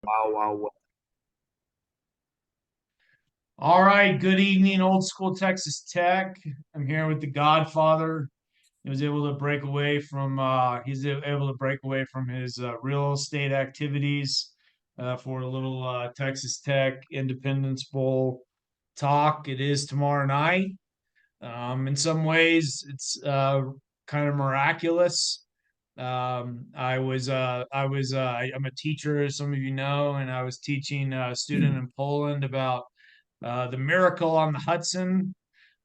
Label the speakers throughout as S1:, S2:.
S1: Wow, wow, wow.
S2: All right, good evening, old school Texas Tech. I'm here with the Godfather. He was able to break away from able to break away from his real estate activities for a little Texas Tech Independence Bowl talk. It is tomorrow night. In some ways, it's kind of miraculous. I'm a teacher, as some of you know, and I was teaching a student in Poland about the miracle on the Hudson.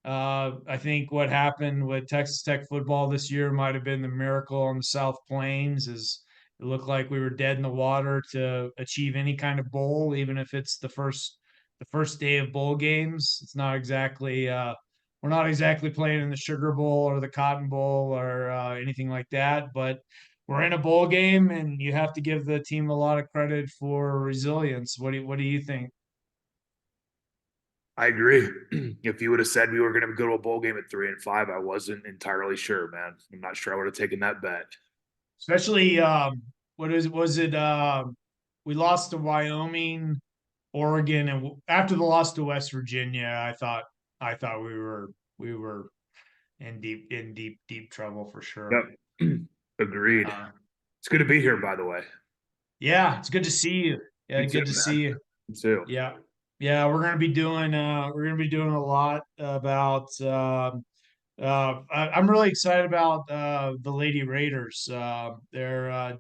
S2: I think what happened with Texas Tech football this year might have been the miracle on the South Plains. Is it looked like we were dead in the water to achieve any kind of bowl, even if it's the first day of bowl games. It's not exactly we're not exactly playing in the Sugar Bowl or the Cotton Bowl or anything like that, but we're in a bowl game, and you have to give the team a lot of credit for resilience. What do you think?
S1: I agree. If you would have said we were going to go to a bowl game at 3-5, I wasn't entirely sure, man. I'm not sure I would have taken that bet.
S2: Especially what is was it we lost to Wyoming, Oregon, and after the loss to West Virginia, I thought we were in deep trouble for sure.
S1: Yep. Agreed.
S2: uh,
S1: It's good to be here, by the way.
S2: yeah, it's good to see you. Yeah,
S1: You too,
S2: good to
S1: man.
S2: see you.
S1: You too.
S2: Yeah, yeah, we're gonna be doing a lot about I'm really excited about the Lady Raiders. They're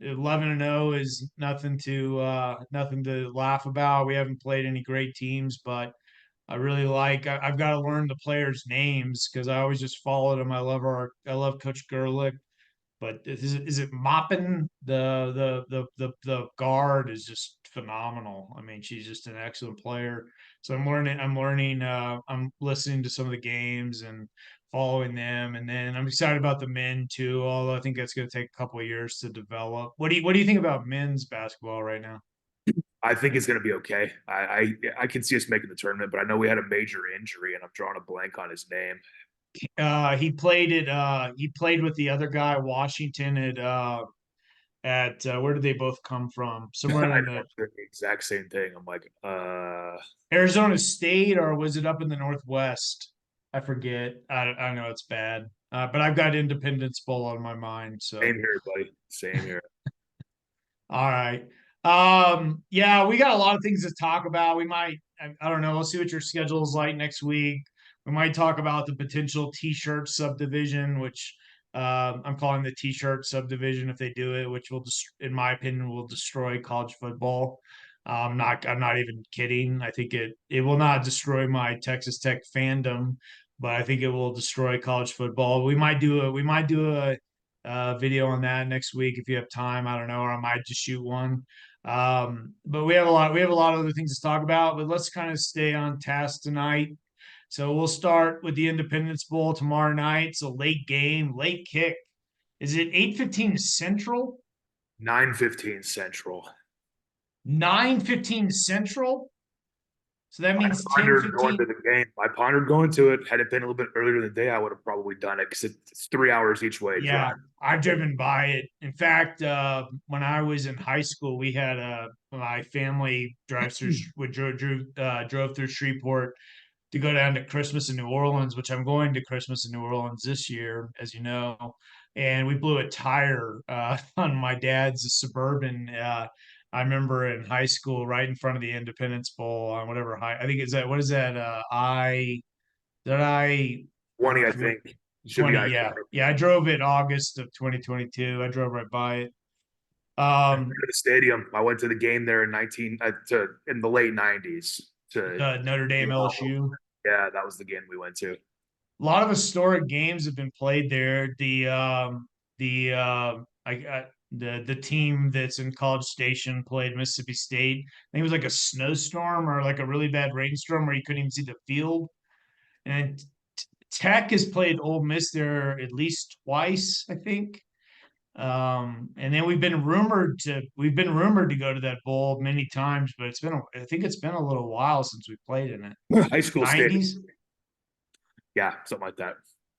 S2: 11-0 is nothing to laugh about. We haven't played any great teams, but I've got to learn the players' names because I always just follow them. I love Coach Gerlich, but is it Moppin? The guard is just phenomenal. I mean, she's just an excellent player. So I'm listening to some of the games and following them. And then I'm excited about the men too, although I think that's going to take a couple of years to develop. What do you think about men's basketball right now?
S1: I think it's going to be okay. I can see us making the tournament, but I know we had a major injury, and I'm drawing a blank on his name.
S2: He played with the other guy, Washington, at where did they both come from?
S1: I
S2: Somewhere in
S1: know
S2: the
S1: the exact same thing. I'm like,
S2: Arizona State, or was it up in the Northwest? I forget. I know it's bad, but I've got Independence Bowl on my mind.
S1: same
S2: So,
S1: here, buddy. Same here.
S2: all right. Yeah, we got a lot of things to talk about. I don't know. We'll see what your schedule is like next week. We might talk about the potential T-shirt subdivision, which I'm calling the T-shirt subdivision if they do it, which will just, in my opinion, will destroy college football. I'm not even kidding. I think it will not destroy my Texas Tech fandom, but I think it will destroy college football. We might do a video on that next week if you have time. I don't know, or I might just shoot one. But we have a lot of other things to talk about. But let's kind of stay on task tonight. So we'll start with the Independence Bowl tomorrow night. It's a late game, late kick. Is it 8:15 Central?
S1: 9:15 Central.
S2: 9:15 Central? So that
S1: I
S2: means
S1: pondered going
S2: 10:15.
S1: to the game. I pondered going to it. Had it been a little bit earlier in the day, I would have probably done it because it's 3 hours each way
S2: Yeah,
S1: drive.
S2: I've driven by it. In fact, when I was in high school, my family drives through drove through Shreveport to go down to Christmas in New Orleans, which I'm going to Christmas in New Orleans this year, as you know. And we blew a tire on my dad's Suburban. I remember in high school, right in front of the Independence Bowl on whatever high. I think is that what is that? I
S1: 20, I
S2: forget.
S1: think. Should be
S2: 20,
S1: I
S2: yeah. Yeah, I drove it August of 2022. I drove right by it. Um,
S1: to the stadium. I went to the game there in the late 90s to
S2: the Notre Dame LSU.
S1: yeah, that was the game we went to.
S2: A lot of historic games have been played there. The team that's in College Station played Mississippi State. I think it was like a snowstorm or like a really bad rainstorm where you couldn't even see the field. And Tech has played Ole Miss there at least twice, I think. And then we've been rumored to go to that bowl many times, but I think it's been a little while since we played in it.
S1: High school stadium.
S2: 90s?
S1: Yeah, something like that.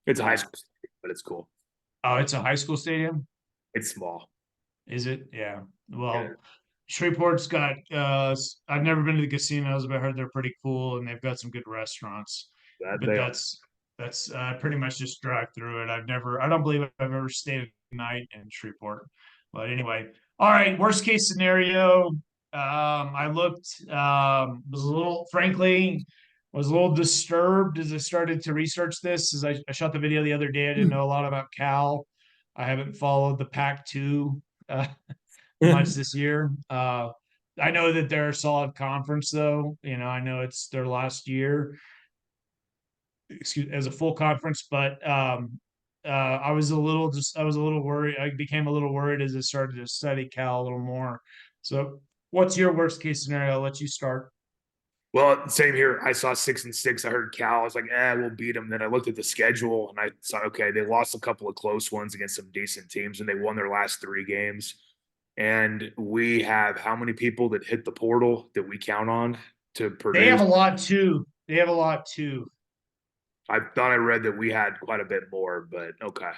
S1: It's a high
S2: Yeah.
S1: school stadium, but it's cool.
S2: Oh, it's a high school stadium?
S1: It's small.
S2: Is it? Yeah.
S1: Yeah.
S2: Well, Shreveport's got I've never been to the casinos, but I heard they're pretty cool and they've got some good restaurants.
S1: That
S2: But
S1: they are.
S2: that's pretty much just drive through it. I don't believe I've ever stayed a night in Shreveport. But anyway, all right, worst case scenario. I looked was a little frankly was a little disturbed as I started to research this as I shot the video the other day. I didn't know a lot about Cal. I haven't followed the Pac-2 much this year. I know that they're a solid conference, though. You know, I know it's their last year, excuse as a full conference, but I was a little worried. I became a little worried as I started to study Cal a little more. So, what's your worst case scenario? I'll let you start.
S1: Well, same here. I saw 6-6. I heard Cal. I was like, we'll beat them. Then I looked at the schedule and I saw, okay, they lost a couple of close ones against some decent teams and they won their last 3 games. And we have how many people that hit the portal that we count on to
S2: They have
S1: produce?
S2: a lot too. They have a lot too.
S1: I thought I read that we had quite a bit more, but okay.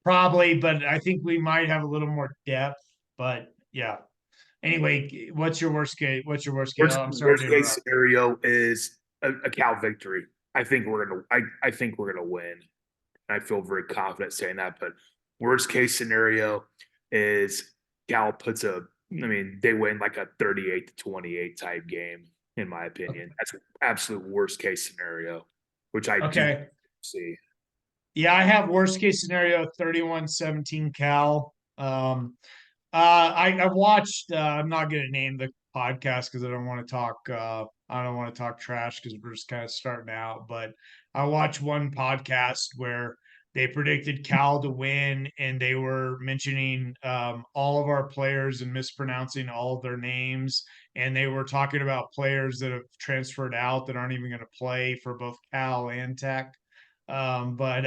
S2: Probably, but I think we might have a little more depth. But yeah. Anyway, what's your worst case? What's your worst case?
S1: Worst,
S2: Oh, I'm sorry to
S1: worst case
S2: interrupt.
S1: scenario is a Cal victory. I think we're gonna win. I feel very confident saying that. But worst case scenario is Cal puts I mean, they win like a 38-28 type game, in my opinion. That's absolute worst case scenario, which I do
S2: Okay.
S1: see.
S2: Yeah, I have worst case scenario 31-17 Cal. I watched I'm not gonna name the podcast because I don't want to talk trash because we're just kind of starting out, but I watched one podcast where they predicted Cal to win and they were mentioning all of our players and mispronouncing all of their names, and they were talking about players that have transferred out that aren't even going to play for both Cal and Tech. But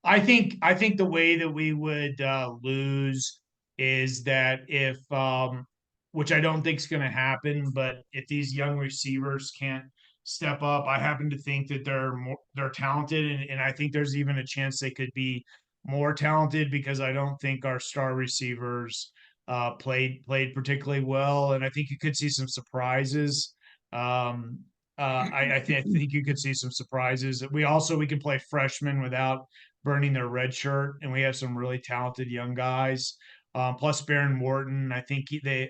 S2: I think the way that we would lose is that if which I don't think is going to happen, but if these young receivers can't step up, I happen to think that they're talented, and I think there's even a chance they could be more talented because I don't think our star receivers played particularly well, and I think you could see some surprises. Um, I think you could see some surprises. We can play freshmen without burning their red shirt, and we have some really talented young guys. Plus Baron Morton, I think they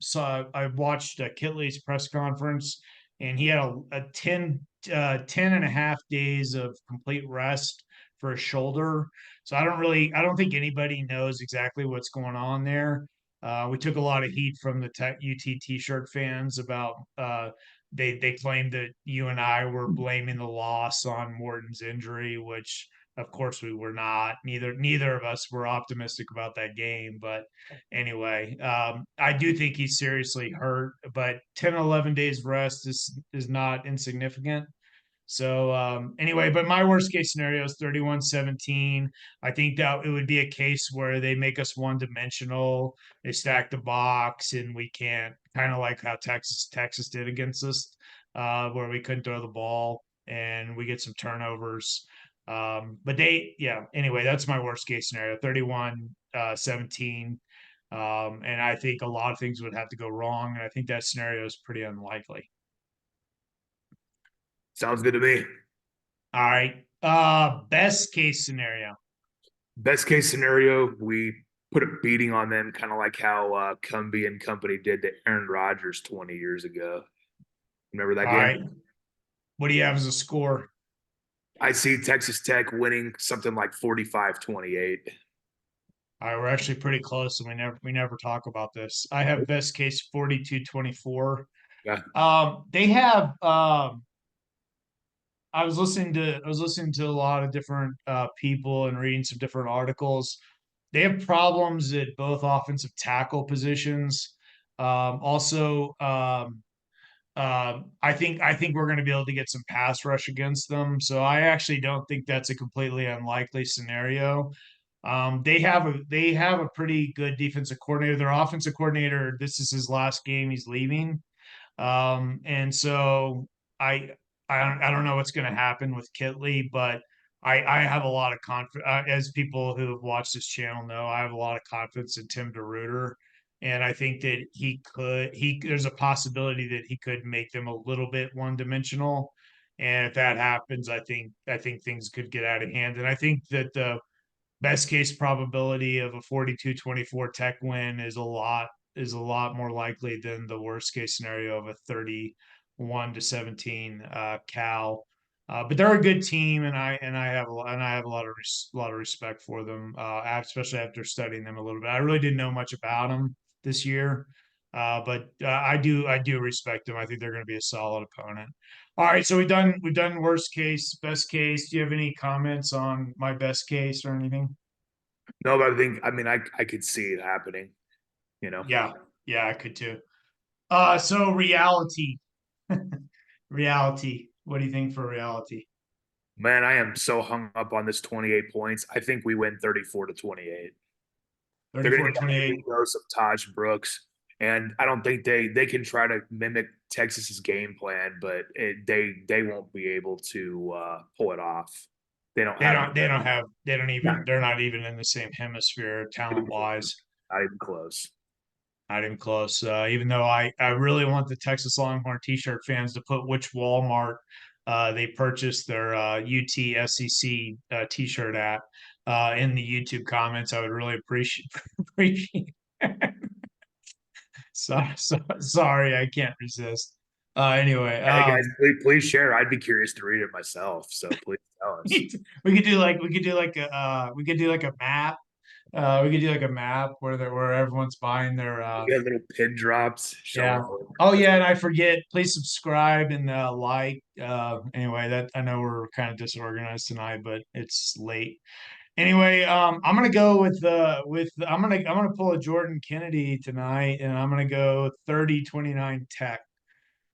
S2: saw. I watched Kitley's press conference, and he had a 10 and a half days of complete rest for his shoulder. So I don't think anybody knows exactly what's going on there. We took a lot of heat from the UT T-shirt fans about they claimed that you and I were blaming the loss on Morton's injury, which of course we were not. Neither of us were optimistic about that game. But anyway, I do think he's seriously hurt. But 10, 11 days rest is not insignificant. So anyway, but my worst case scenario is 31-17. I think that it would be a case where they make us one dimensional. They stack the box and we can't kind of like how Texas did against us, where we couldn't throw the ball and we get some turnovers. But anyway, that's my worst case scenario, 31-17. And I think a lot of things would have to go wrong. And I think that scenario is pretty unlikely.
S1: Sounds good to me.
S2: All right. Best case scenario.
S1: Best case scenario, we put a beating on them, kind of like how Cumbie and company did to Aaron Rodgers 20 years ago. Remember that
S2: All
S1: game?
S2: right. What do you have as a score?
S1: I see Texas Tech winning something like 45-28.
S2: All right, we're actually pretty close, and we never talk about this. I have best case 42-24.
S1: Yeah.
S2: They have I was listening to a lot of different people and reading some different articles. They have problems at both offensive tackle positions. Also, I think we're going to be able to get some pass rush against them. So I actually don't think that's a completely unlikely scenario. They have a pretty good defensive coordinator. Their offensive coordinator, this is his last game. He's leaving. And so I I don't know what's going to happen with Kitley, but I have a lot of confidence. As people who have watched this channel know, I have a lot of confidence in Tim DeRuyter. And I think that there's a possibility that he could make them a little bit one dimensional. And if that happens, I think things could get out of hand. And I think that the best case probability of a 42-24 Tech win is a lot more likely than the worst case scenario of a 31-17 Cal. But they're a good team, and I have a lot of respect for them, especially after studying them a little bit. I really didn't know much about them this year, but I do respect them. I think they're going to be a solid opponent. All right, so we've done worst case, best case. Do you have any comments on my best case or anything?
S1: No, but I could see it happening, you know.
S2: Yeah, yeah, I could too. So reality, reality. What do you think for reality?
S1: Man, I am so hung up on this 28 points. I think we win 34-28. They're going to
S2: 34
S1: get a heavy
S2: 28.
S1: dose of Taj Brooks, and I don't think they can try to mimic Texas's game plan, but they won't be able to pull it off. They don't
S2: They
S1: have
S2: don't they don't have they don't
S1: not
S2: even they're not even in the same hemisphere talent
S1: even
S2: wise.
S1: close. Not even close.
S2: Not even close. Even though I really want the Texas Longhorn T-shirt fans to put which Walmart they purchased their UT SEC T-shirt at in the YouTube comments. I would really appreciate appreciate. Sorry, I can't resist. Anyway,
S1: Hey guys, please share. I'd be curious to read it myself. So please tell us.
S2: we could do like a map. We could do like a map where everyone's buying their
S1: We got little pin drops showing.
S2: yeah. Oh yeah, and I forget. Please subscribe and like. Anyway, that I know we're kind of disorganized tonight, but it's late. Anyway, I'm gonna go I'm gonna pull a Jordan Kennedy tonight, and I'm gonna go 30-29 Tech.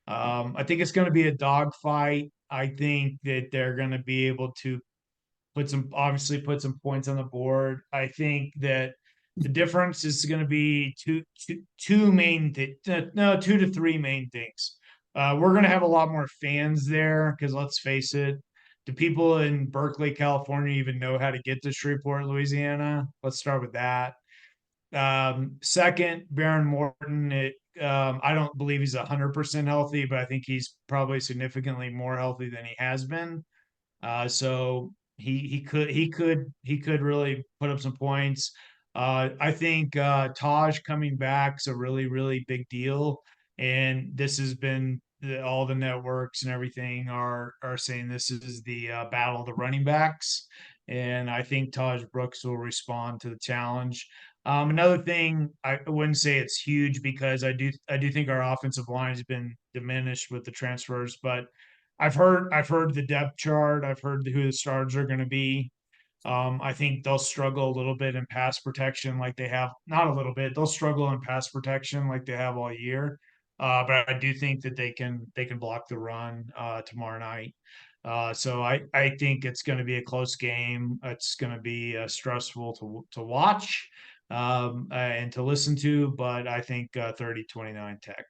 S2: I think it's gonna be a dogfight. I think that they're gonna be able to put some points on the board. I think that the difference is going to be two main no, 2 to 3 main things. We're going to have a lot more fans there because let's face it, do people in Berkeley, California even know how to get to Shreveport, Louisiana? Let's start with that. Second, Baron Morton. I don't believe he's 100% healthy, but I think he's probably significantly more healthy than he has been. So he could really put up some points. I think Taj coming back is a really big deal, and this has been all the networks and everything are saying this is the battle of the running backs, and I think Taj Brooks will respond to the challenge. Another thing, I wouldn't say it's huge because I do think our offensive line has been diminished with the transfers, but I've heard the depth chart. I've heard who the starters are going to be. I think they'll struggle a little bit in pass protection, like they have. Not a little bit. They'll struggle in pass protection, like they have all year. But I do think that they can block the run tomorrow night. So I think it's going to be a close game. It's going to be stressful to watch and to listen to. But I think 30-29 Tech.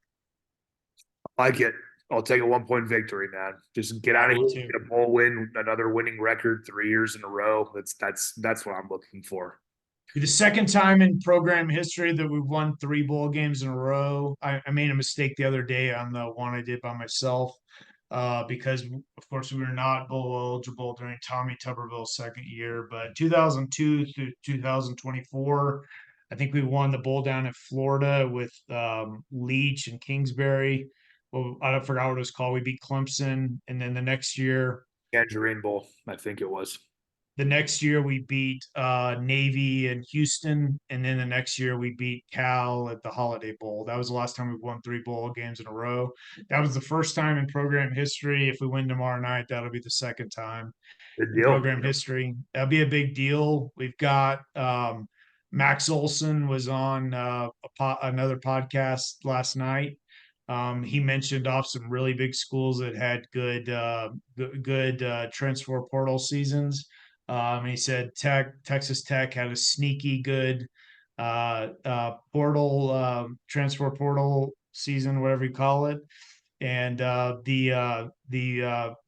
S1: Like it. I'll take a 1 point victory, man. Just get
S2: Yeah,
S1: out of
S2: me
S1: here,
S2: too.
S1: get a bowl win, another winning record 3 years in a row. That's what I'm looking for.
S2: Be the second time in program history that we've won 3 bowl games in a row. I made a mistake the other day on the one I did by myself because, of course, we were not bowl eligible during Tommy Tuberville's second year. But 2002 through 2024, I think we won the bowl down in Florida with Leach and Kingsbury. Well, I forgot what it was called. We beat Clemson, and then
S1: Tangerine Bowl, I think it was.
S2: the next year we beat Navy and Houston, and then the next year we beat Cal at the Holiday Bowl. That was the last time we won 3 bowl games in a row. That was the first time in program history. If we win tomorrow night, that'll be the second time
S1: Good
S2: in
S1: deal.
S2: program history. That'll be a big deal. We've got Max Olson was on another podcast last night. He mentioned off some really big schools that had good transfer portal seasons. He said Texas Tech had a sneaky good portal transfer portal season, whatever you call it. And the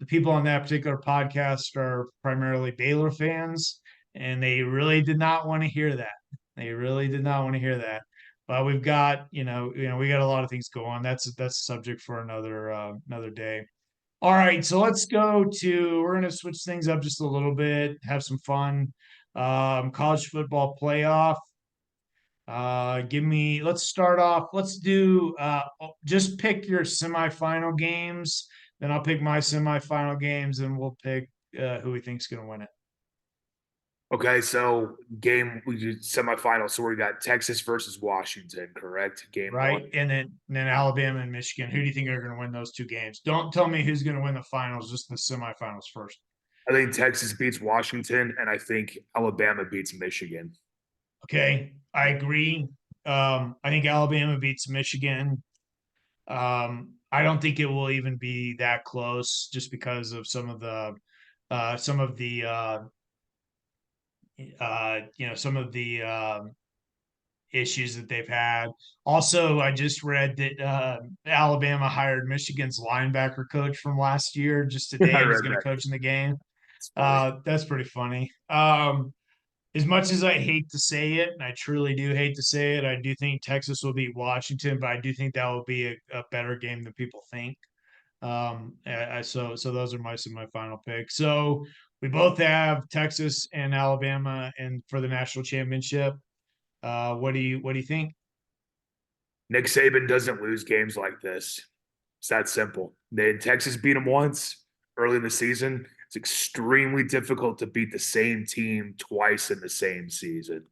S2: people on that particular podcast are primarily Baylor fans, and they really did not want to hear that. They really did not want to hear that. But we've got, we got a lot of things going on. That's a subject for another day. All right, so let's go to. We're gonna switch things up just a little bit, have some fun. College football playoff. Let's start off. Let's do just pick your semifinal games. Then I'll pick my semifinal games, and we'll pick who we think's gonna win it.
S1: Okay, so game we do semifinal. So we got Texas versus Washington, correct? Game one.
S2: Right? And then Alabama and Michigan. Who do you think are gonna win those two games? Don't tell me who's gonna win the finals, just the semifinals first.
S1: I think Texas beats Washington, and I think Alabama beats Michigan.
S2: Okay, I agree. I think Alabama beats Michigan. I don't think it will even be that close, just because of some of the issues that they've had. Also, I just read that Alabama hired Michigan's linebacker coach from last year just
S1: I
S2: today, and he's
S1: read
S2: going to
S1: that.
S2: coach in the game.
S1: It's funny.
S2: That's pretty funny. As much as I hate to say it, and I truly do hate to say it, I do think Texas will beat Washington, but I do think that will be a better game than people think. So those are my semifinal picks. So we both have Texas and Alabama, and for the national championship. What do you think?
S1: Nick Saban doesn't lose games like this. It's that simple. Texas beat him once early in the season. It's extremely difficult to beat the same team twice in the same season.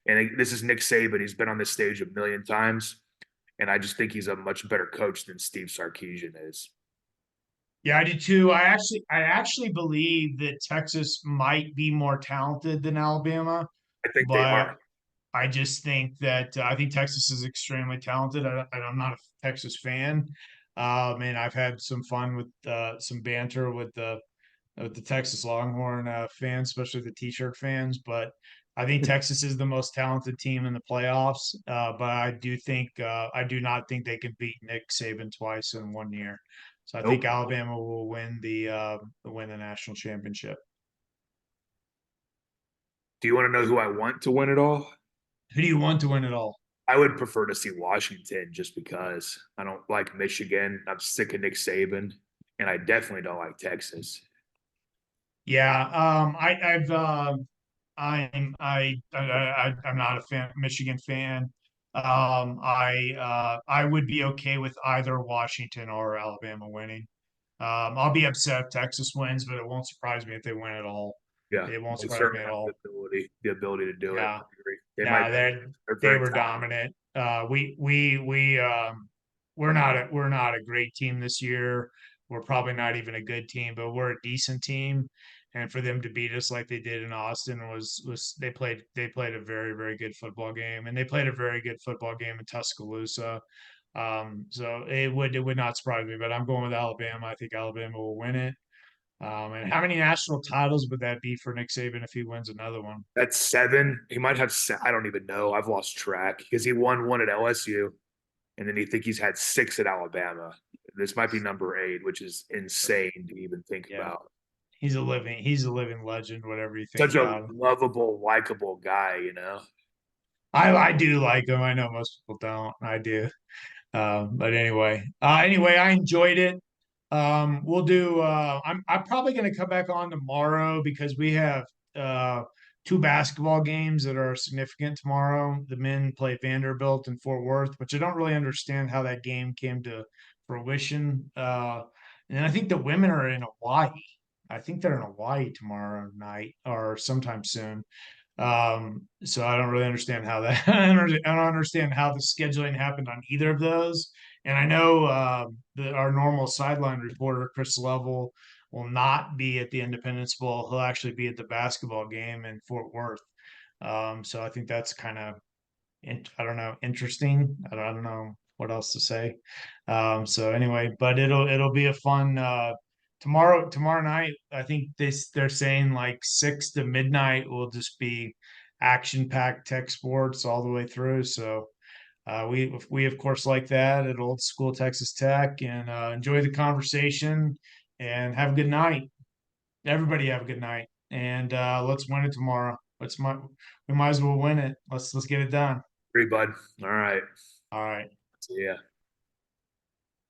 S1: And this is Nick Saban. He's been on this stage a million times. And I just think he's a much better coach than Steve Sarkisian is.
S2: Yeah, I do too. I actually believe that Texas might be more talented than Alabama,
S1: I think they
S2: but
S1: are.
S2: I just think that I think Texas is extremely talented. I'm not a Texas fan, and I've had some fun with some banter with the Texas Longhorn fans, especially the T-shirt fans. But I think Texas is the most talented team in the playoffs. But I do not think they can beat Nick Saban twice in 1 year. So I think
S1: Nope.
S2: Alabama will win the national championship.
S1: Do you want to know who I want to win it all?
S2: Who do you want to win it all?
S1: I would prefer to see Washington just because I don't like Michigan. I'm sick of Nick Saban, and I definitely don't like Texas.
S2: Yeah, I'm not a Michigan fan. I would be okay with either Washington or Alabama winning. I'll be upset if Texas wins, but it won't surprise me if they win at all.
S1: Yeah,
S2: It won't
S1: they
S2: surprise me
S1: certainly
S2: at
S1: have
S2: all.
S1: the ability to do it.
S2: Yeah,
S1: I agree. They might.
S2: yeah,
S1: They're
S2: they
S1: very
S2: were
S1: talented.
S2: dominant. We're not a great team this year. We're probably not even a good team, but we're a decent team. And for them to beat us like they did in Austin was they played a very very good football game, and they played a very good football game in Tuscaloosa. So it would not surprise me, but I'm going with Alabama. I think Alabama will win it. And how many national titles would that be for Nick Saban if he wins another one?
S1: That's seven. He might have. I don't even know. I've lost track because he won one at LSU, and then he's had six at Alabama. This might be number eight, which is insane to even think
S2: Yeah,
S1: about.
S2: he's a living legend, whatever you think
S1: Such a
S2: about him.
S1: lovable, likable guy, you know.
S2: I do like him. I know most people don't. I do. But anyway, I enjoyed it. We'll do. I'm probably going to come back on tomorrow because we have uh, two basketball games that are significant tomorrow. The men play Vanderbilt in Fort Worth, which I don't really understand how that game came to fruition. And I think the women are in Hawaii. I think they're in Hawaii tomorrow night or sometime soon. So I don't really understand how that. I don't understand how the scheduling happened on either of those. And I know our normal sideline reporter, Chris Level, will not be at the Independence Bowl. He'll actually be at the basketball game in Fort Worth. So I think that's kind of, I don't know, interesting. I don't know what else to say. So anyway, but it'll be a fun tomorrow night. I think they're saying like 6 to midnight will just be action packed tech sports all the way through. So we of course like that at Old School Texas Tech, and enjoy the conversation and have a good night. Everybody have a good night, and let's win it tomorrow. We might as well win it. Let's get it done.
S1: Agree, bud. All right.
S2: All right.
S1: See ya.